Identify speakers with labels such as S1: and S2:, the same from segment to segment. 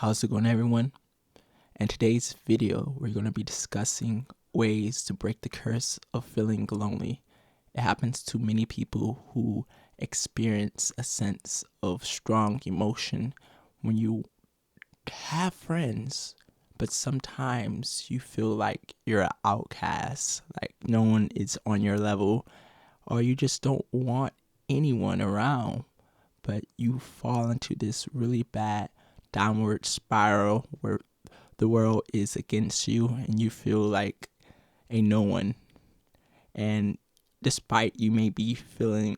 S1: How's it going, everyone? In today's video, we're going to be discussing ways to break the curse of feeling lonely. It happens to many people who experience a sense of strong emotion when you have friends, but sometimes you feel like you're an outcast, like no one is on your level, or you just don't want anyone around, but you fall into this really bad downward spiral where the world is against you and you feel like a no one. And despite you may be feeling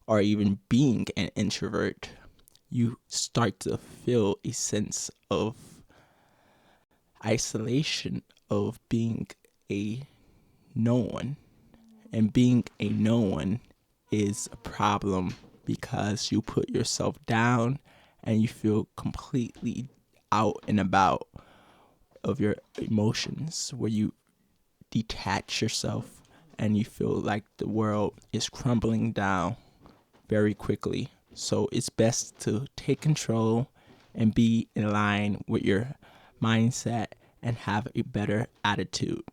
S1: or even being an introvert, you start to feel a sense of isolation of being a no one. And being a no one is a problem because you put yourself down and you feel completely out and about of your emotions, where you detach yourself and you feel like the world is crumbling down very quickly. So it's best to take control and be in line with your mindset and have a better attitude.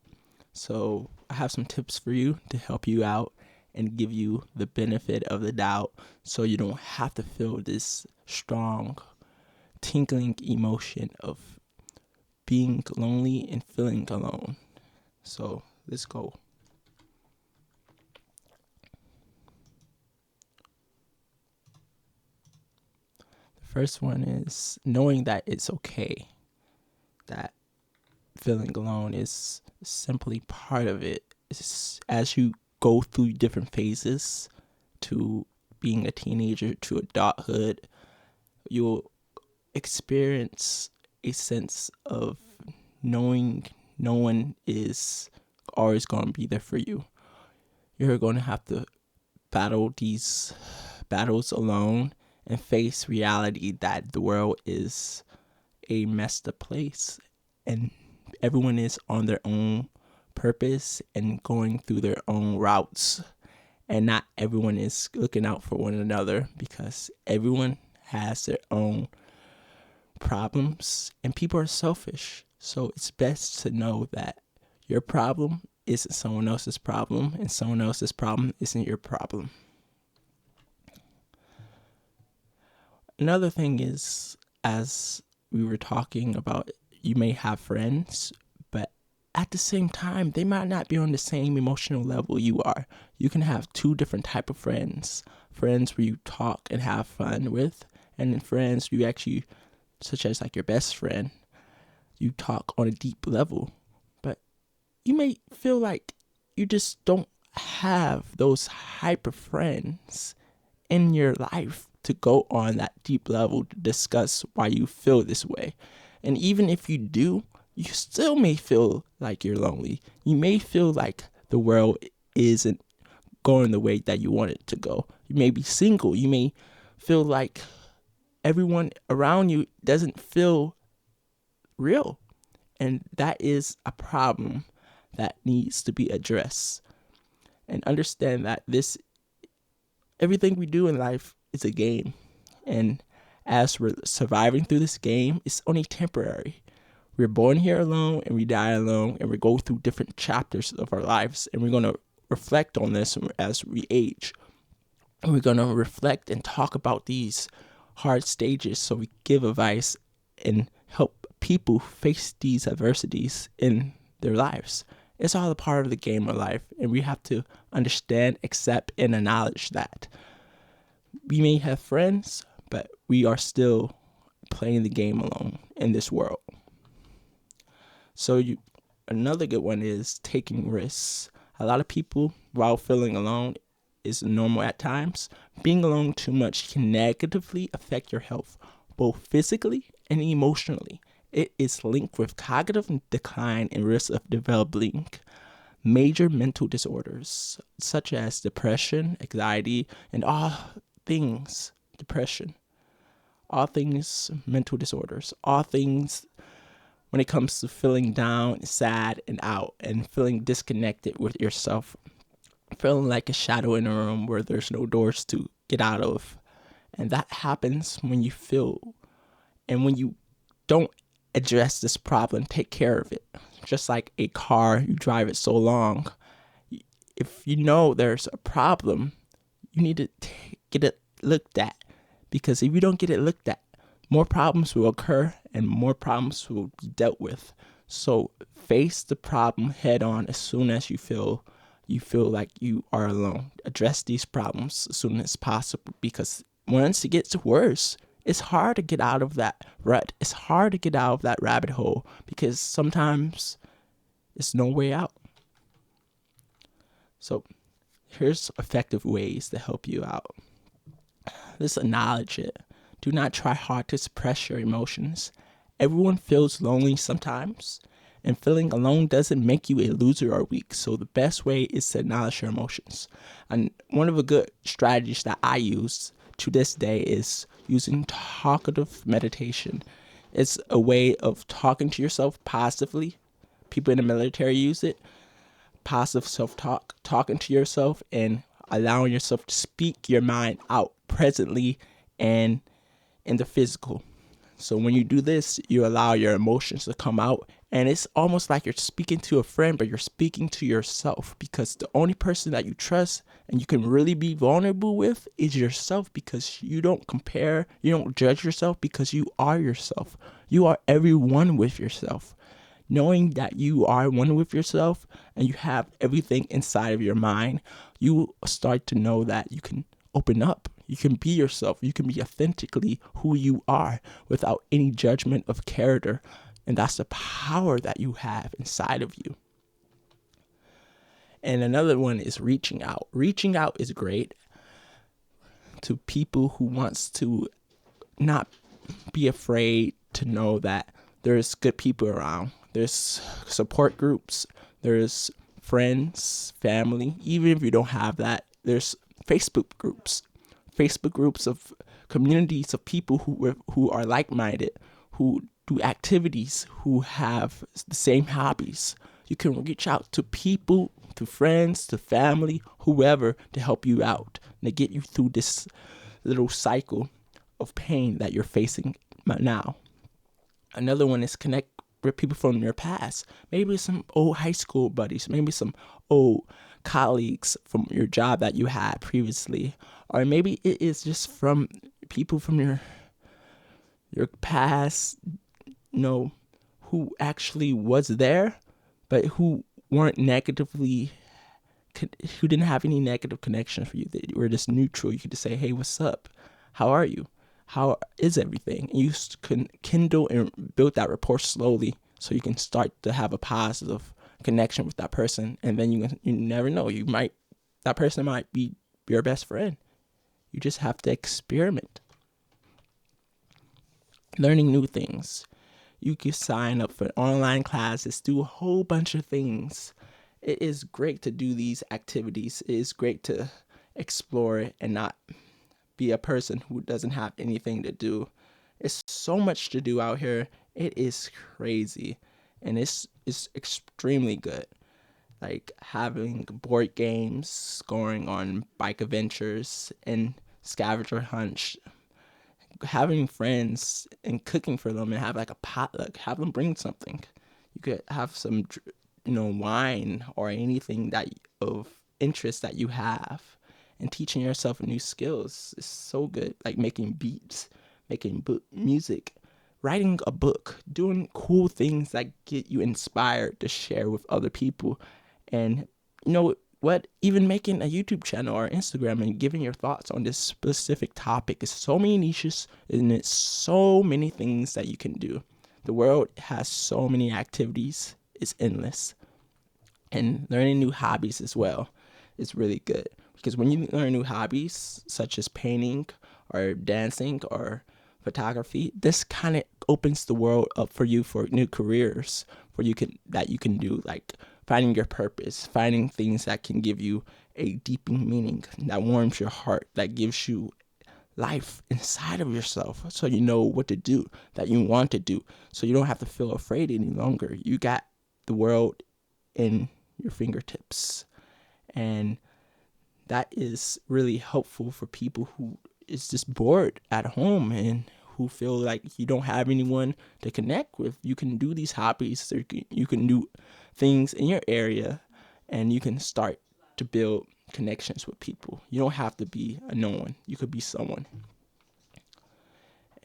S1: So I have some tips for you to help you out and give you the benefit of the doubt so you don't have to feel this strong tingling emotion of being lonely and feeling alone. So let's go. The first one is knowing that it's okay, that feeling alone is simply part of it. It's as you go through different phases to being a teenager to adulthood, you'll experience a sense of knowing no one is always going to be there for you. You're going to have to battle these battles alone and face reality that the world is a messed up place and everyone is on their own purpose and going through their own routes, and not everyone is looking out for one another because everyone has their own problems and people are selfish. So it's best to know that your problem isn't someone else's problem and someone else's problem isn't your problem. Another thing is, as we were talking about, you may have friends, but at the same time, they might not be on the same emotional level you are. You can have two different type of friends. Friends where you talk and have fun with, and then friends you actually, such as like your best friend, you talk on a deep level. But you may feel like you just don't have those hyper friends in your life to go on that deep level to discuss why you feel this way. And even if you do, you still may feel like you're lonely. You may feel like the world isn't going the way that you want it to go. You may be single. You may feel like everyone around you doesn't feel real. And that is a problem that needs to be addressed. And understand that everything we do in life is a game. And as we're surviving through this game, it's only temporary. We're born here alone and we die alone, and we go through different chapters of our lives, and we're going to reflect on this as we age. And we're going to reflect and talk about these hard stages so we give advice and help people face these adversities in their lives. It's all a part of the game of life, and we have to understand, accept, and acknowledge that. We may have friends, but we are still playing the game alone in this world. So another good one is taking risks. A lot of people, while feeling alone is normal at times, being alone too much can negatively affect your health, both physically and emotionally. It is linked with cognitive decline and risk of developing major mental disorders such as depression, anxiety, and all things mental disorders, all things when it comes to feeling down, sad, and out, and feeling disconnected with yourself, feeling like a shadow in a room where there's no doors to get out of. And that happens when you feel and when you don't address this problem, take care of it. Just like a car, you drive it so long. If you know there's a problem, you need to get it looked at. Because if you don't get it looked at, more problems will occur and more problems will be dealt with. So face the problem head on as soon as you feel like you are alone. Address these problems as soon as possible, because once it gets worse, it's hard to get out of that rut. It's hard to get out of that rabbit hole because sometimes it's no way out. So here's effective ways to help you out. Just acknowledge it. Do not try hard to suppress your emotions. Everyone feels lonely sometimes, and feeling alone doesn't make you a loser or weak. So the best way is to acknowledge your emotions. And one of the good strategies that I use to this day is using talkative meditation. It's a way of talking to yourself positively. People in the military use it. Positive self-talk, talking to yourself and allowing yourself to speak your mind out presently and in the physical. So when you do this, you allow your emotions to come out, and it's almost like you're speaking to a friend, but you're speaking to yourself, because the only person that you trust and you can really be vulnerable with is yourself, because you don't compare, you don't judge yourself, because you are yourself. You are everyone with yourself. Knowing that you are one with yourself and you have everything inside of your mind, you start to know that you can open up. You can be yourself. You can be authentically who you are without any judgment of character. And that's the power that you have inside of you. And another one is reaching out. Reaching out is great to people who wants to not be afraid to know that there's good people around. There's support groups. There's friends, family. Even if you don't have that, there's Facebook groups. Facebook groups of communities of people who are like-minded, who do activities, who have the same hobbies. You can reach out to people, to friends, to family, whoever, to help you out and to get you through this little cycle of pain that you're facing now. Another one is connect with people from your past. Maybe some old high school buddies, maybe some old colleagues from your job that you had previously, or maybe it is just from people from your past, who actually was there, but who weren't negatively, who didn't have any negative connection for you. They were just neutral. You could just say, hey, what's up? How are you? How is everything? And you can kindle and build that rapport slowly, so you can start to have a positive connection with that person. And then you never know, that person might be your best friend. You just have to experiment. Learning new things. You can sign up for online classes, do a whole bunch of things. It is great to do these activities. It is great to explore it and not be a person who doesn't have anything to do. It's so much to do out here. It is crazy, and it's extremely good. Like having board games, going on bike adventures, and scavenger hunts, having friends and cooking for them, and have like a potluck. Have them bring something. You could have some, wine or anything that of interest that you have, and teaching yourself new skills is so good. Like making beats, making music, writing a book, doing cool things that get you inspired to share with other people. And even making a YouTube channel or Instagram and giving your thoughts on this specific topic is so many niches, and it's so many things that you can do. The world has so many activities. It's endless. And learning new hobbies as well is really good, because when you learn new hobbies such as painting or dancing or photography, this kind of opens the world up for you for new careers that you can do, like finding your purpose, finding things that can give you a deepening meaning, that warms your heart, that gives you life inside of yourself, so you know what to do, that you want to do, so you don't have to feel afraid any longer. You got the world in your fingertips. And that is really helpful for people who is just bored at home and who feel like you don't have anyone to connect with, you can do these hobbies. You can do things in your area, and you can start to build connections with people. You don't have to be a no one. You could be someone.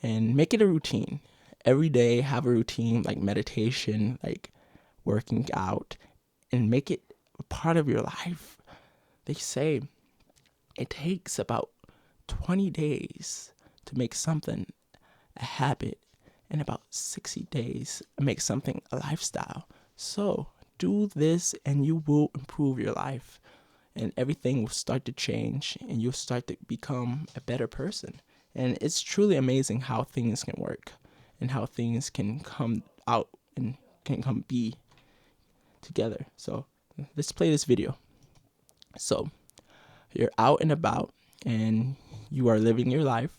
S1: And make it a routine. Every day, have a routine like meditation, like working out, and make it a part of your life. They say it takes about 20 days to make something a habit, and about 60 days to make something a lifestyle. So do this and you will improve your life, and everything will start to change, and you'll start to become a better person. And it's truly amazing how things can work and how things can come out and can come be together. So let's play this video. So you're out and about and you are living your life,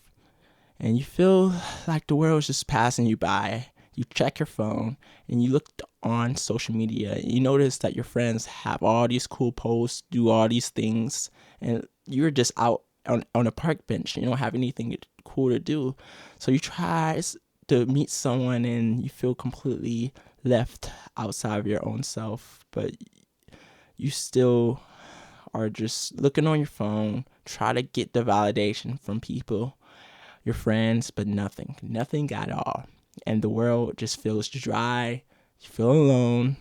S1: and you feel like the world is just passing you by. You check your phone and you look on social media and you notice that your friends have all these cool posts, do all these things, and you're just out on a park bench. You don't have anything cool to do. So you try to meet someone and you feel completely left outside of your own self, but you still are just looking on your phone, try to get the validation from people, your friends, but nothing at all. And the world just feels dry. You feel alone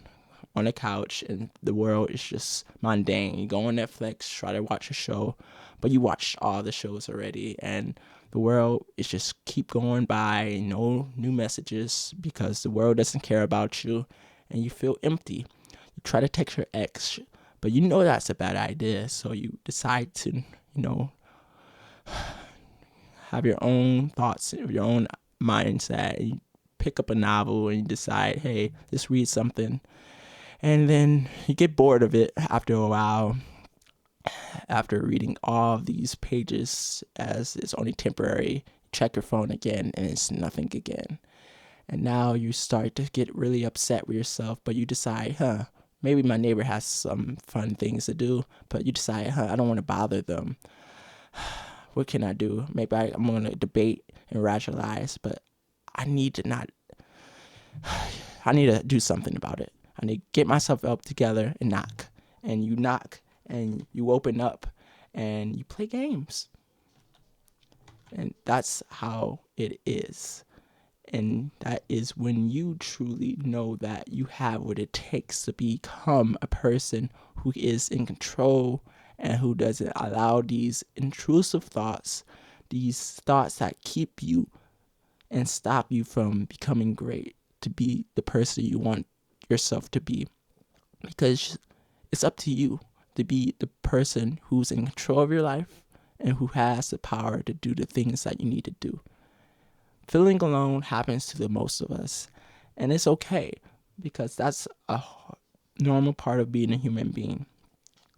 S1: on a couch, and the world is just mundane. You go on Netflix, try to watch a show, but you watched all the shows already, and the world is just keep going by, no new messages, because the world doesn't care about you, and you feel empty. You try to text your ex, but you know that's a bad idea, so you decide to, have your own thoughts, your own mindset. You pick up a novel and you decide, hey, let's read something. And then you get bored of it after a while, after reading all of these pages, as it's only temporary. Check your phone again and it's nothing again. And now you start to get really upset with yourself, but you decide, maybe my neighbor has some fun things to do, but you decide, I don't want to bother them. What can I do? Maybe I'm going to debate and rationalize, but I need to do something about it. I need to get myself up together and knock. And you knock and you open up and you play games. And that's how it is. And that is when you truly know that you have what it takes to become a person who is in control and who doesn't allow these intrusive thoughts, these thoughts that keep you and stop you from becoming great, to be the person you want yourself to be. Because it's up to you to be the person who's in control of your life and who has the power to do the things that you need to do. Feeling alone happens to the most of us, and it's okay, because that's a normal part of being a human being.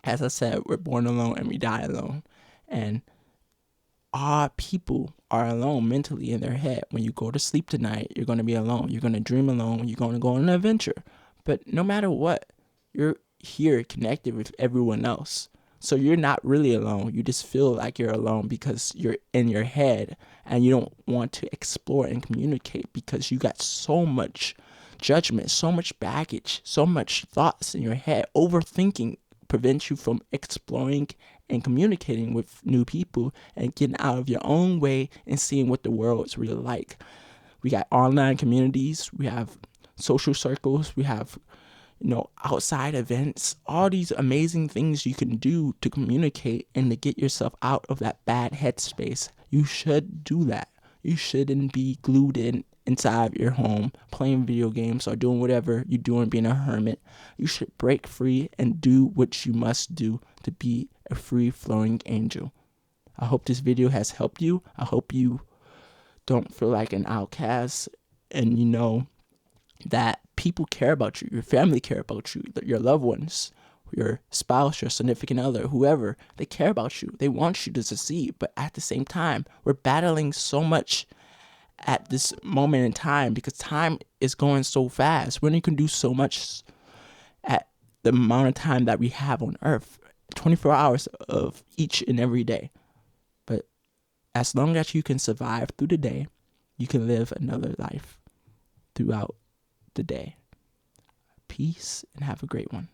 S1: As I said, we're born alone and we die alone. And all people are alone mentally in their head. When you go to sleep tonight, you're going to be alone. You're going to dream alone. You're going to go on an adventure. But no matter what, you're here connected with everyone else. So you're not really alone. You just feel like you're alone because you're in your head and you don't want to explore and communicate because you got so much judgment, so much baggage, so much thoughts in your head. Overthinking prevents you from exploring and communicating with new people and getting out of your own way and seeing what the world is really like. We got online communities, we have social circles, we have outside events, all these amazing things you can do to communicate and to get yourself out of that bad headspace. You should do that. You shouldn't be glued inside your home playing video games or doing whatever you're doing, being a hermit. You should break free and do what you must do to be a free-flowing angel. I hope this video has helped you. I hope you don't feel like an outcast, and you know that people care about you, your family care about you, your loved ones, your spouse, your significant other, whoever, they care about you. They want you to succeed. But at the same time, we're battling so much at this moment in time because time is going so fast. We only can do so much at the amount of time that we have on earth, 24 hours of each and every day. But as long as you can survive through the day, you can live another life throughout the day. Peace and have a great one.